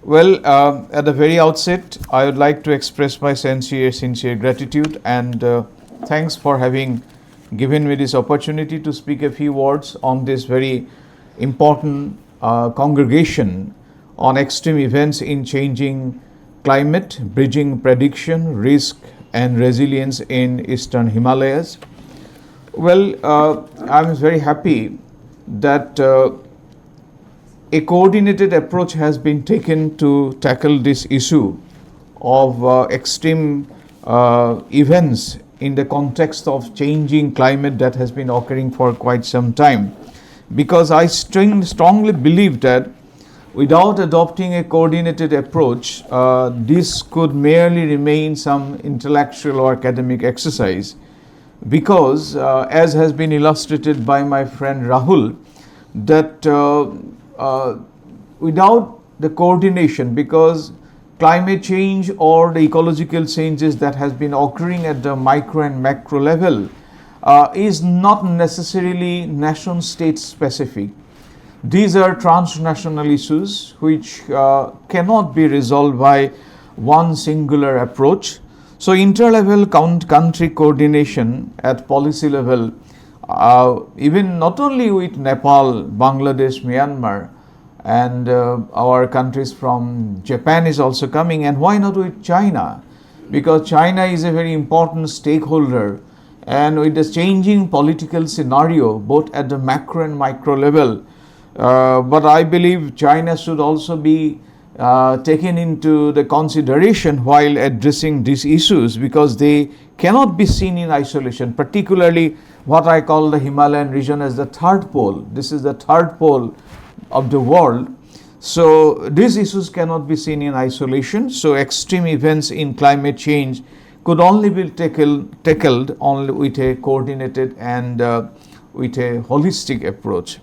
Well, at the very outset, I would like to express my sincere gratitude and thanks for having given me this opportunity to speak a few words on this very important congregation on extreme events in changing climate, bridging prediction, risk and resilience in Eastern Himalayas. Well, I'm very happy that a coordinated approach has been taken to tackle this issue of extreme events in the context of changing climate that has been occurring for quite some time. Because I strongly believe that without adopting a coordinated approach, this could merely remain some intellectual or academic exercise. Because as has been illustrated by my friend Rahul, that without the coordination, because climate change or the ecological changes that has been occurring at the micro and macro level is not necessarily nation state specific. These are transnational issues which cannot be resolved by one singular approach. So inter-level country coordination at policy level, even not only with Nepal, Bangladesh, Myanmar, and our countries from Japan is also coming, and why not with China? Because China is a very important stakeholder, and with the changing political scenario both at the macro and micro level, but I believe China should also be taken into the consideration while addressing these issues, because they cannot be seen in isolation, particularly what I call the Himalayan region as the third pole. This is the third pole of the world. So these issues cannot be seen in isolation. So extreme events in climate change could only be tackled only with a coordinated and with a holistic approach.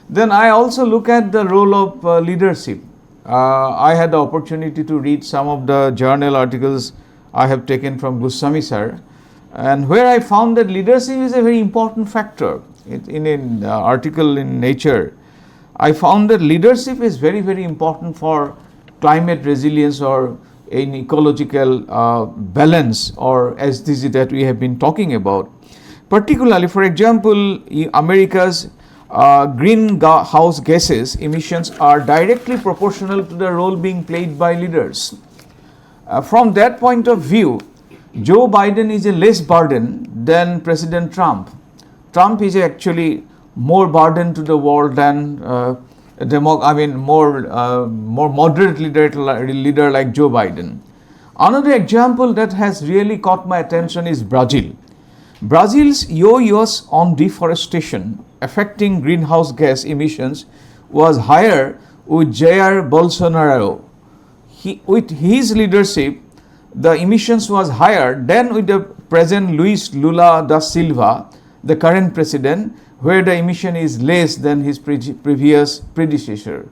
Then I also look at the role of leadership. I had the opportunity to read some of the journal articles I have taken from Goswami sir, and where I found that leadership is a very important factor. In an article in Nature, I found that leadership is very, very important for climate resilience or in ecological balance or SDG that we have been talking about. Particularly, for example, America's greenhouse gases emissions are directly proportional to the role being played by leaders. From that point of view, Joe Biden is a less burden than President Trump. Trump is actually more burden to the world than more moderate leader like Joe Biden. Another example that has really caught my attention is Brazil. Brazil's yo-yos on deforestation affecting greenhouse gas emissions was higher with Jair Bolsonaro. With his leadership, the emissions was higher than with the present Luis Lula da Silva, the current president, where the emission is less than his previous predecessor.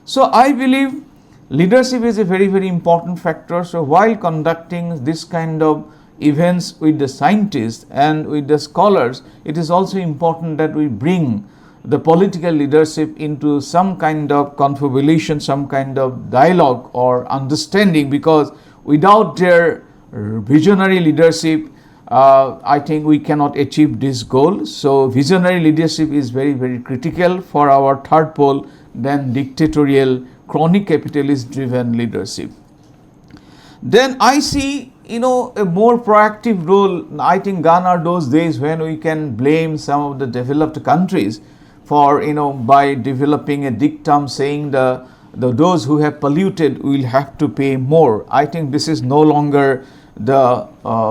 So I believe leadership is a very, very important factor. So while conducting this kind of events with the scientists and with the scholars, it is also important that we bring the political leadership into some kind of confabulation, some kind of dialogue or understanding, because without their visionary leadership, I think we cannot achieve this goal. So visionary leadership is very, very critical for our third pole than dictatorial, chronic capitalist driven leadership. Then I see, a more proactive role. I think gone are those days when we can blame some of the developed countries for, by developing a dictum saying those who have polluted will have to pay more. I think this is no longer the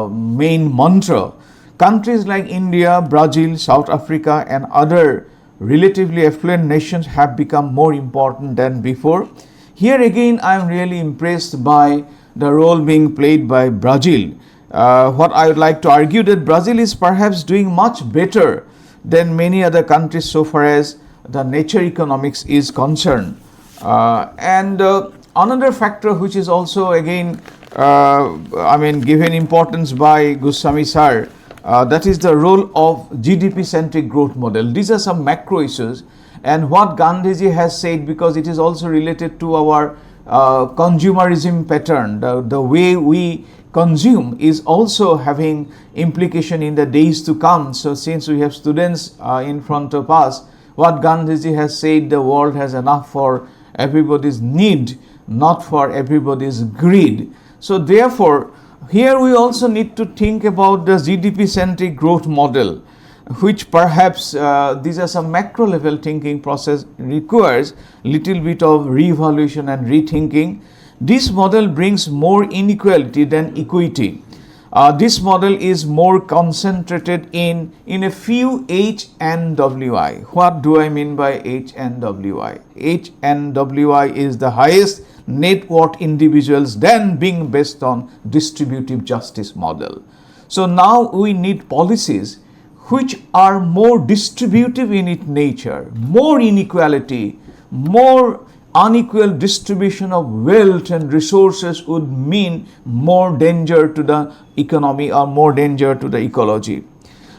main mantra. Countries like India, Brazil, South Africa and other relatively affluent nations have become more important than before. Here again, I am really impressed by the role being played by Brazil. What I would like to argue that Brazil is perhaps doing much better than many other countries so far as the nature economics is concerned. Another factor which is also again given importance by Goswami sir, that is the role of GDP centric growth model. These are some macro issues, and what Gandhiji has said, because it is also related to our consumerism pattern, the way we consume is also having implication in the days to come. So since we have students in front of us, what Gandhiji has said, the world has enough for everybody's need, not for everybody's greed. So therefore, here we also need to think about the GDP-centric growth model, which perhaps these are some macro level thinking process requires little bit of re-evaluation and rethinking. This model brings more inequality than equity. This model is more concentrated in a few H and WI. What do I mean by H and WI? H and WI is the highest net worth individuals than being based on distributive justice model. So now we need policies which are more distributive in its nature. More inequality, more unequal distribution of wealth and resources would mean more danger to the economy or more danger to the ecology.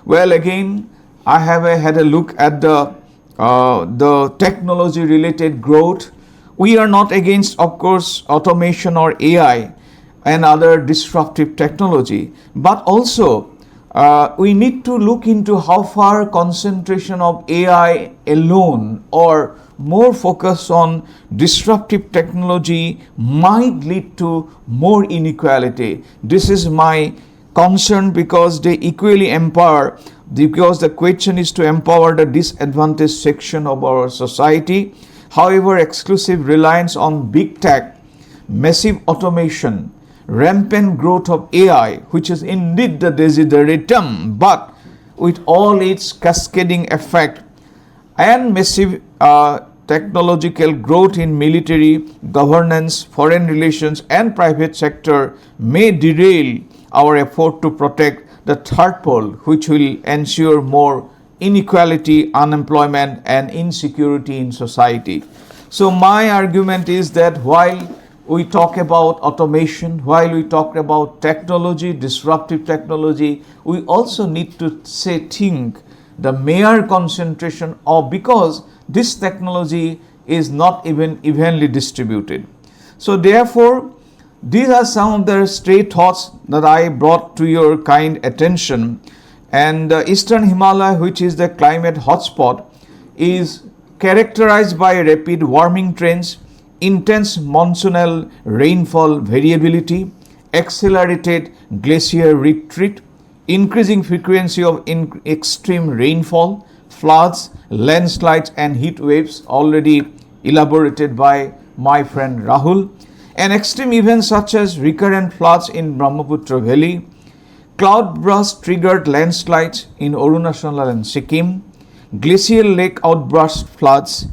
Well, again, I have had a look at the technology related growth. We are not against, of course, automation or AI and other disruptive technology, but also we need to look into how far concentration of AI alone or more focus on disruptive technology might lead to more inequality. This is my concern because they equally empower, because the question is to empower the disadvantaged section of our society. However, exclusive reliance on big tech, massive automation, rampant growth of AI, which is indeed the desideratum, but with all its cascading effect and massive technological growth in military, governance, foreign relations and private sector may derail our effort to protect the third pole, which will ensure more inequality, unemployment and insecurity in society. So my argument is that while we talk about automation, while we talk about technology, disruptive technology, we also need to think the mere concentration of, because this technology is not even evenly distributed. So therefore, these are some of the stray thoughts that I brought to your kind attention. And Eastern Himalayas, which is the climate hotspot, is characterized by rapid warming trends, intense monsoonal rainfall variability, accelerated glacier retreat, increasing frequency of extreme rainfall, floods, landslides and heat waves, already elaborated by my friend Rahul, and extreme events such as recurrent floods in Brahmaputra Valley, cloudburst triggered landslides in Arunachal and Sikkim, glacial lake outburst floods,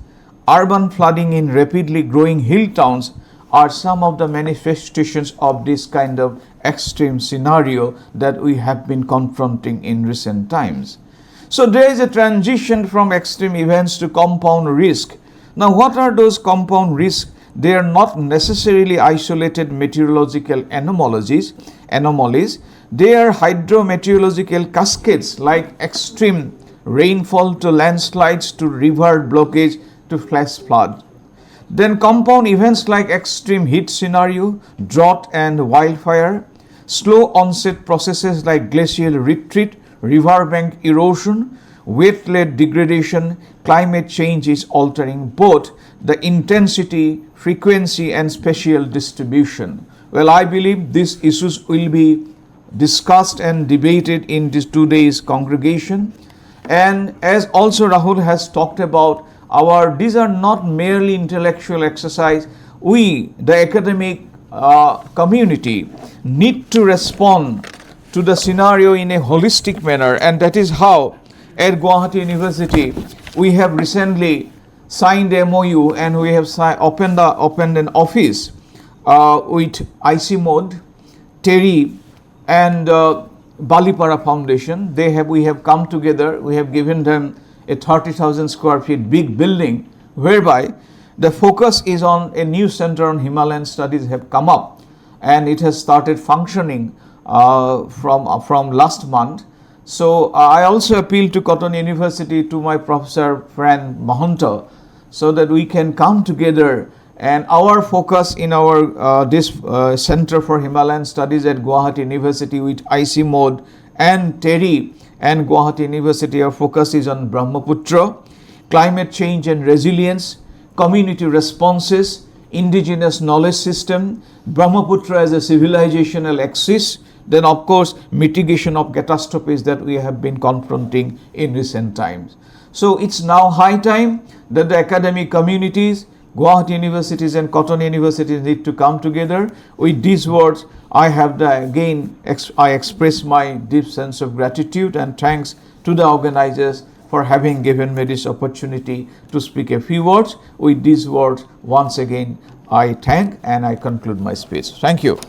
urban flooding in rapidly growing hill towns are some of the manifestations of this kind of extreme scenario that we have been confronting in recent times. So there is a transition from extreme events to compound risk. Now, what are those compound risks? They are not necessarily isolated meteorological anomalies. They are hydrometeorological cascades like extreme rainfall to landslides to river blockage to flash flood. Then compound events like extreme heat scenario, drought and wildfire, slow onset processes like glacial retreat, riverbank erosion, wetland degradation. Climate change is altering both the intensity, frequency and spatial distribution. Well, I believe these issues will be discussed and debated in this today's congregation. And as also Rahul has talked about, these are not merely intellectual exercise. We, the academic community, need to respond to the scenario in a holistic manner, and that is how at Gauhati University we have recently signed MOU and we have opened an office with IC Mode, TERI and Balipara Foundation. We have come together, we have given them a 30,000 square feet big building, whereby the focus is on a new center on Himalayan studies have come up, and it has started functioning from last month. So I also appeal to Cotton University, to my professor friend Mahanta, so that we can come together And our focus in our this Center for Himalayan Studies at Gauhati University with IC Mode and TERI and Gauhati University, our focus is on Brahmaputra, climate change and resilience, community responses, indigenous knowledge system, Brahmaputra as a civilizational axis, then of course mitigation of catastrophes that we have been confronting in recent times. So it's now high time that the academic communities, Gauhati universities and Cotton universities need to come together. With these words, I express my deep sense of gratitude and thanks to the organizers for having given me this opportunity to speak a few words. With these words, once again, I thank and I conclude my speech. Thank you.